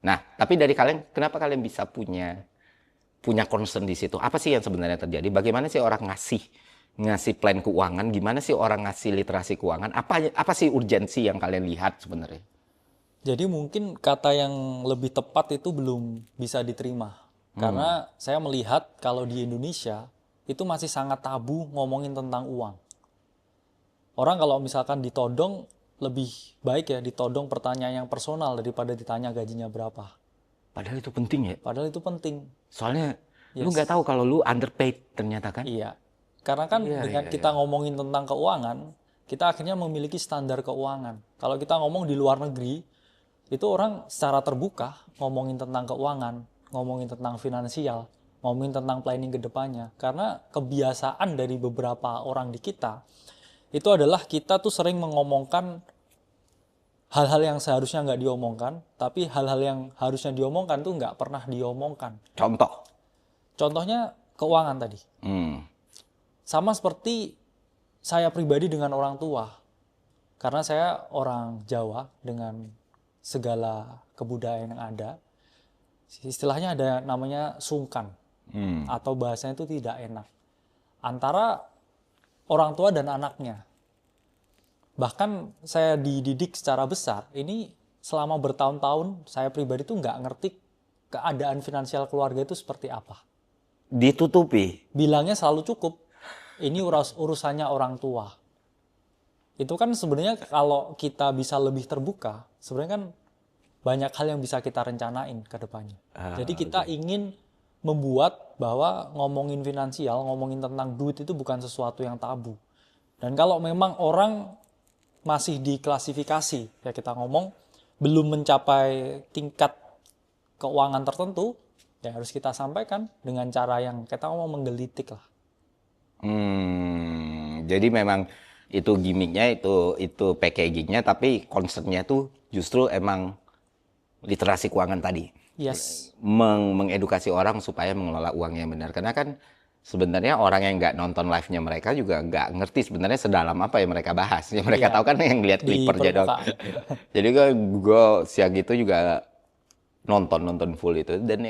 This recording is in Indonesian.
Nah, tapi dari kalian, kenapa kalian bisa punya concern di situ? Apa sih yang sebenarnya terjadi? Bagaimana sih orang ngasih plan keuangan? Gimana sih orang ngasih literasi keuangan? Apa sih urgensi yang kalian lihat sebenarnya? Jadi mungkin kata yang lebih tepat itu belum bisa diterima. Hmm. Karena saya melihat kalau di Indonesia itu masih sangat tabu ngomongin tentang uang. Orang kalau misalkan ditodong lebih baik ya ditodong pertanyaan yang personal daripada ditanya gajinya berapa. Padahal itu penting ya. Padahal itu penting. Soalnya lu nggak tahu Yes. kalau lu underpaid ternyata kan? Iya. Karena kan Iya, dengan iya, kita iya. ngomongin tentang keuangan, kita akhirnya memiliki standar keuangan. Kalau kita ngomong di luar negeri, itu orang secara terbuka ngomongin tentang keuangan, ngomongin tentang finansial, ngomongin tentang planning ke depannya. Karena kebiasaan dari beberapa orang di kita, itu adalah kita tuh sering mengomongkan hal-hal yang seharusnya nggak diomongkan, tapi hal-hal yang harusnya diomongkan tuh nggak pernah diomongkan. Contoh. Contohnya keuangan tadi. Hmm. Sama seperti saya pribadi dengan orang tua. Karena saya orang Jawa dengan segala kebudayaan yang ada. Istilahnya ada namanya sungkan. Hmm. Atau bahasanya itu tidak enak. Antara orang tua dan anaknya. Bahkan saya dididik secara besar. Ini selama bertahun-tahun saya pribadi tuh nggak ngerti keadaan finansial keluarga itu seperti apa. Ditutupi. Bilangnya selalu cukup. Ini urusannya orang tua. Itu kan sebenarnya kalau kita bisa lebih terbuka, sebenarnya kan banyak hal yang bisa kita rencanain ke depannya. Jadi kita Oke. ingin membuat bahwa ngomongin finansial, ngomongin tentang duit itu bukan sesuatu yang tabu. Dan kalau memang orang masih diklasifikasi, ya kita ngomong belum mencapai tingkat keuangan tertentu, ya harus kita sampaikan dengan cara yang kita ngomong menggelitik lah. Jadi memang itu gimmicknya, itu packagingnya, tapi konsepnya tuh justru emang literasi keuangan tadi. Yes, Mengedukasi orang supaya mengelola uangnya yang benar. Karena kan sebenarnya orang yang nggak nonton live-nya mereka juga nggak ngerti sebenarnya sedalam apa yang mereka bahas. Yang mereka iya, tahu kan yang lihat di clippernya dong. permukaan. Jadi gue siang itu juga nonton full itu dan